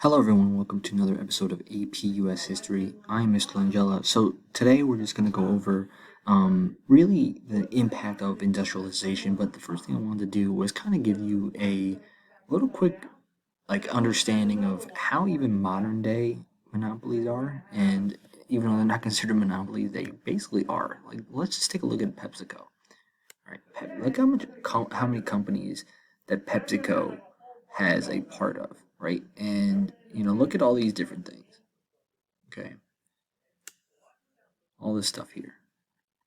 Hello everyone, welcome to another episode of APUS History. I'm Mr. Langella. So today we're just going to go over really the impact of industrialization, but the first thing I wanted to do was kind of give you a little quick understanding of how even modern day monopolies are, and even though they're not considered monopolies, they basically are. Like, let's just take a look at PepsiCo. All right, look how many companies that PepsiCo has a part of, right? And look at all these different things. Okay, all this stuff here,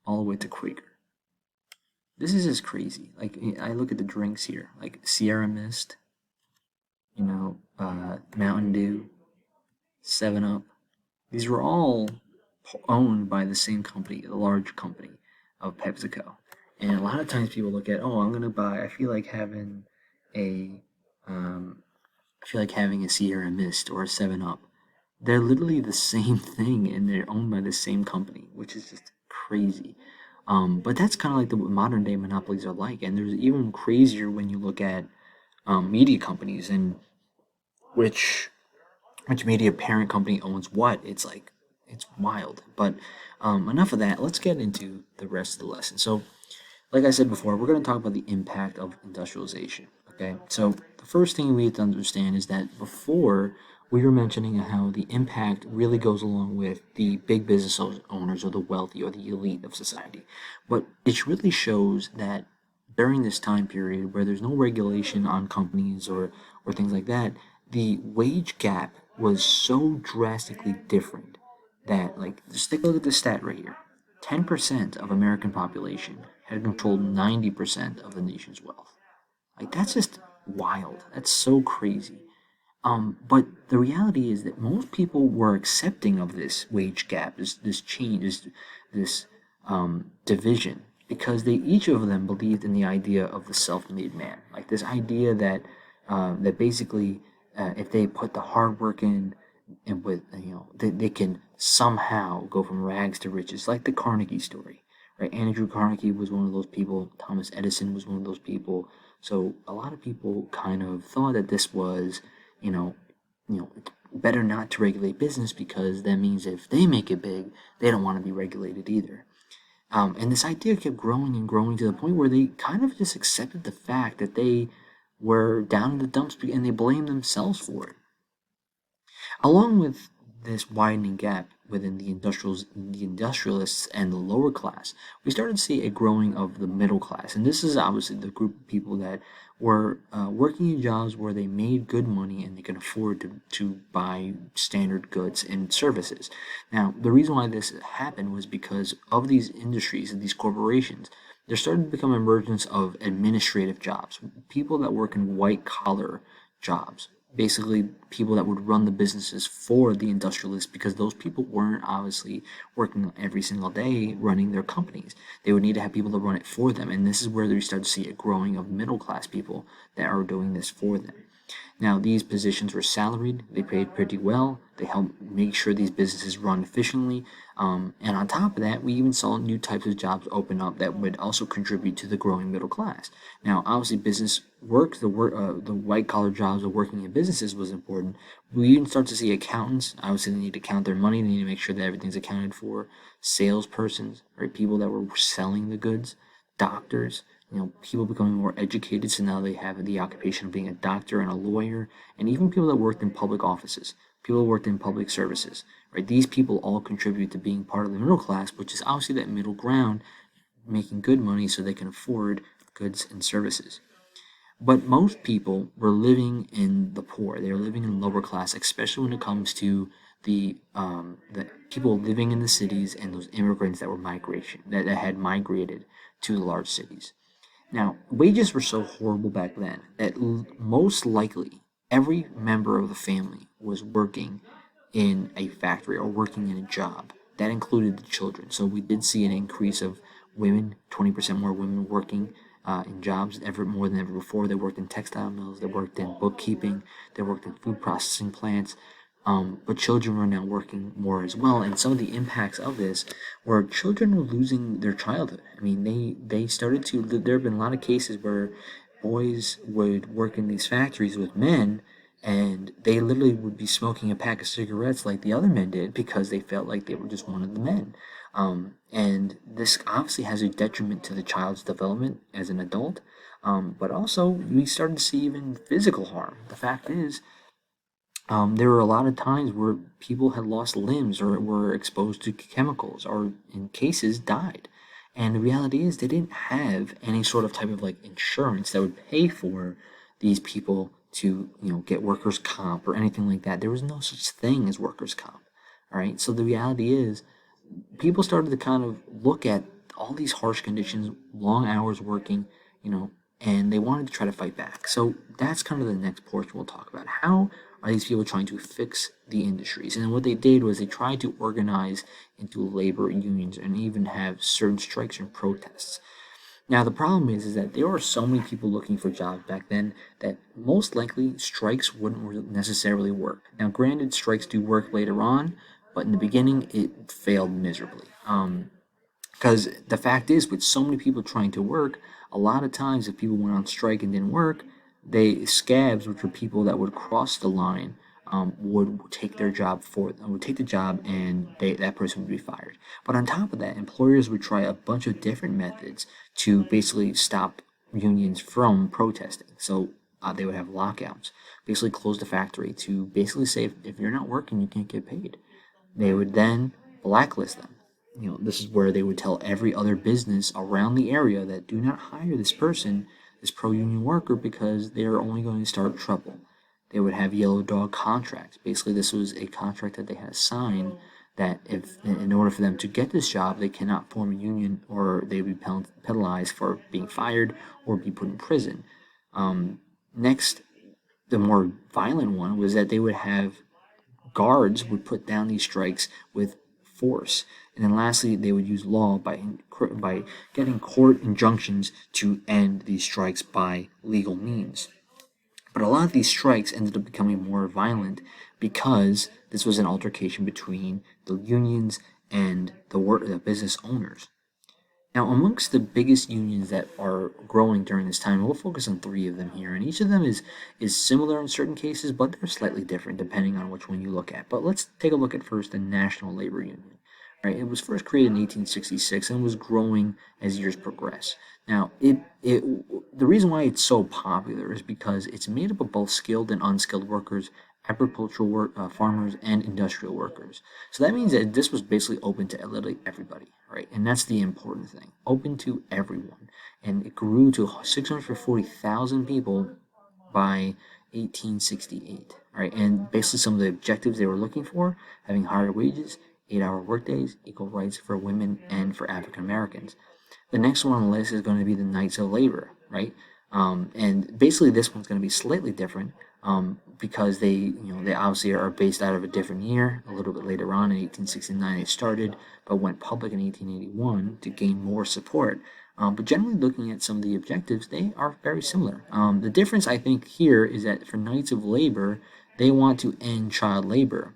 all the way to Quaker. This is just crazy. Like, I look at the drinks here, like Sierra Mist, Mountain Dew, 7 Up. These were all owned by the same company, the large company of PepsiCo. And a lot of times people look at, oh, I'm gonna buy. A, um, I feel like having a Sierra Mist or a 7 Up. They're literally the same thing, and they're owned by the same company, which is just crazy. But that's kind of like the modern day monopolies are like, and there's even crazier when you look at media companies and which which media parent company owns what. It's wild. But enough of that. Let's get into the rest of the lesson. So, like I said before, we're going to talk about the impact of industrialization. Okay, so the first thing we have to understand is that before we were mentioning how the impact really goes along with the big business owners or the wealthy or the elite of society. But it really shows that during this time period where there's no regulation on companies or things like that, the wage gap was so drastically different that, like, just take a look at this stat right here. 10% of American population had controlled 90% of the nation's wealth. Like, that's just wild. That's so crazy. But the reality is that most people were accepting of this wage gap, this change, this division, because they each of them believed in the idea of the self-made man, like this idea that basically, if they put the hard work in, and with they can somehow go from rags to riches, like the Carnegie story, right? Andrew Carnegie was one of those people. Thomas Edison was one of those people. So a lot of people kind of thought that this was, you know, it's better not to regulate business because that means if they make it big, they don't want to be regulated either. And this idea kept growing and growing to the point where they kind of just accepted the fact that they were down in the dumps and they blamed themselves for it. Along with this widening gap within the industrialists and the lower class, we started to see a growing of the middle class, and this is obviously the group of people that were working in jobs where they made good money and they could afford to buy standard goods and services. Now, the reason why this happened was because of these industries and these corporations. There started to become emergence of administrative jobs, people that work in white collar jobs, basically people that would run the businesses for the industrialists, because those people weren't obviously working every single day running their companies. They would need to have people to run it for them, and this is where we start to see a growing of middle class people that are doing this for them. Now, these positions were salaried, they paid pretty well, they helped make sure these businesses run efficiently. And on top of that, we even saw new types of jobs open up that would also contribute to the growing middle class. Now, obviously, business work, the white collar jobs of working in businesses was important. We even start to see accountants. Obviously, they need to count their money, they need to make sure that everything's accounted for. Salespersons, right? People that were selling the goods, doctors, people becoming more educated, so now they have the occupation of being a doctor and a lawyer, and even people that worked in public offices, people who worked in public services, right? These people all contribute to being part of the middle class, which is obviously that middle ground, making good money so they can afford goods and services. But most people were living in the poor. They were living in lower class, especially when it comes to the people living in the cities and those immigrants that were migration that had migrated to the large cities. Now, wages were so horrible back then that most likely every member of the family was working in a factory or working in a job. That included the children. So we did see an increase of women, 20% more women working in jobs ever more than ever before. They worked in textile mills, they worked in bookkeeping, they worked in food processing plants. But children were now working more as well, and some of the impacts of this were children were losing their childhood. I mean, they started to. There have been a lot of cases where boys would work in these factories with men, and they literally would be smoking a pack of cigarettes like the other men did because they felt like they were just one of the men. And this obviously has a detriment to the child's development as an adult, but also we started to see even physical harm. The fact is, there were a lot of times where people had lost limbs or were exposed to chemicals or in cases died. And the reality is they didn't have any sort of type of like insurance that would pay for these people to, get workers' comp or anything like that. There was no such thing as workers' comp. All right. So the reality is people started to kind of look at all these harsh conditions, long hours working, and they wanted to try to fight back. So that's kind of the next portion we'll talk about. How are these people trying to fix the industries? And what they did was they tried to organize into labor unions and even have certain strikes and protests. Now the problem is that there were so many people looking for jobs back then that most likely strikes wouldn't necessarily work. Now, granted, strikes do work later on, but in the beginning it failed miserably. Because the fact is, with so many people trying to work, a lot of times if people went on strike and didn't work, they scabs, which were people that would cross the line, would take their job would take the job, and that person would be fired. But on top of that, employers would try a bunch of different methods to basically stop unions from protesting. So they would have lockouts, basically close the factory to basically say if you're not working, you can't get paid. They would then blacklist them. This is where they would tell every other business around the area that do not hire this person, this pro-union worker, because they are only going to start trouble. They would have yellow dog contracts. Basically, this was a contract that they had to sign that if in order for them to get this job, they cannot form a union or they would be penalized for being fired or be put in prison. Next, the more violent one was that they would have guards would put down these strikes with force. And then lastly, they would use law by getting court injunctions to end these strikes by legal means. But a lot of these strikes ended up becoming more violent because this was an altercation between the unions and the business owners. Now, amongst the biggest unions that are growing during this time, we'll focus on three of them here, and each of them is similar in certain cases, but they're slightly different depending on which one you look at. But let's take a look at first the National Labor Union. Right, it was first created in 1866 and was growing as years progress. Now, the reason why it's so popular is because it's made up of both skilled and unskilled workers, agricultural farmers, and industrial workers. So that means that this was basically open to literally everybody, right? And that's the important thing, open to everyone. And it grew to 640,000 people by 1868, right? And basically some of the objectives they were looking for, having higher wages, 8-hour workdays, equal rights for women and for African Americans. The next one on the list is going to be the Knights of Labor, right? And basically this one's going to be slightly different because they obviously are based out of a different year. A little bit later on in 1869 they started, but went public in 1881 to gain more support. But generally looking at some of the objectives, they are very similar. The difference I think here is that for Knights of Labor, they want to end child labor.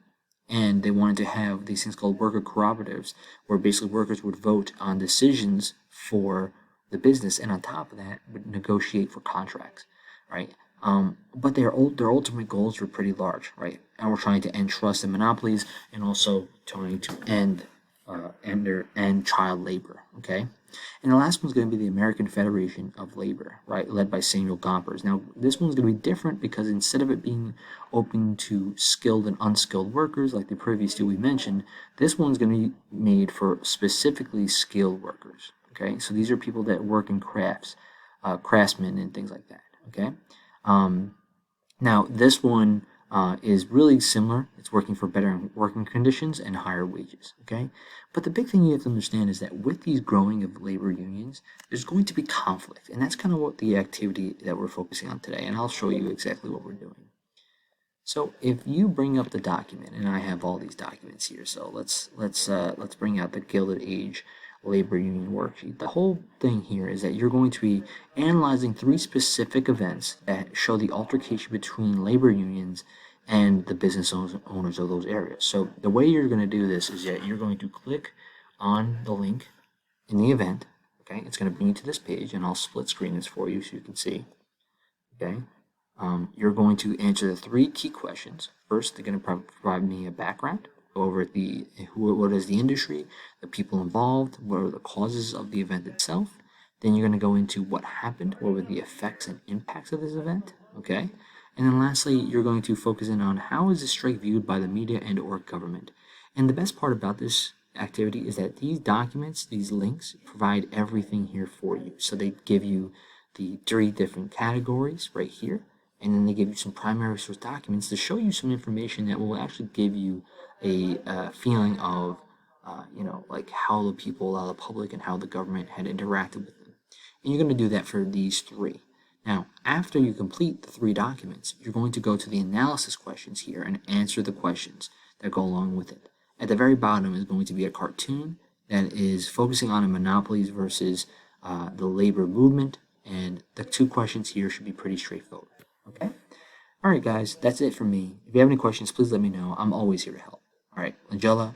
And they wanted to have these things called worker cooperatives, where basically workers would vote on decisions for the business, and on top of that, would negotiate for contracts, right? But their ultimate goals were pretty large, right? And we're trying to end trust and monopolies, and also trying to end child labor, okay? And the last one's going to be the American Federation of Labor, right, led by Samuel Gompers. Now, this one's going to be different because instead of it being open to skilled and unskilled workers like the previous two we mentioned, this one's going to be made for specifically skilled workers, okay? So these are people that work in crafts, craftsmen and things like that, okay? Now, this one is really similar. It's working for better working conditions and higher wages, okay? But the big thing you have to understand is that with these growing of labor unions, there's going to be conflict, and that's kind of what the activity that we're focusing on today, and I'll show you exactly what we're doing. So if you bring up the document, and I have all these documents here, so let's bring out the Gilded Age labor union worksheet. The whole thing here is that you're going to be analyzing three specific events that show the altercation between labor unions and the business owners of those areas. So the way you're going to do this is that you're going to click on the link in the event. Okay, it's going to bring you to this page, and I'll split screen this for you so you can see. Okay, You're going to answer the three key questions. First, they're going to provide me a background, go over what is the industry, the people involved, what are the causes of the event itself. Then you're going to go into what happened, what were the effects and impacts of this event, okay? And then lastly, you're going to focus in on how is the strike viewed by the media and or government. And the best part about this activity is that these documents, these links, provide everything here for you. So they give you the three different categories right here, and then they give you some primary source documents to show you some information that will actually give you a feeling of, like how the people, how the public, and how the government had interacted with them. And you're going to do that for these three. Now, after you complete the three documents, you're going to go to the analysis questions here and answer the questions that go along with it. At the very bottom is going to be a cartoon that is focusing on monopolies versus the labor movement, and the two questions here should be pretty straightforward. Okay? All right, guys, that's it from me. If you have any questions, please let me know. I'm always here to help. All right, Angela,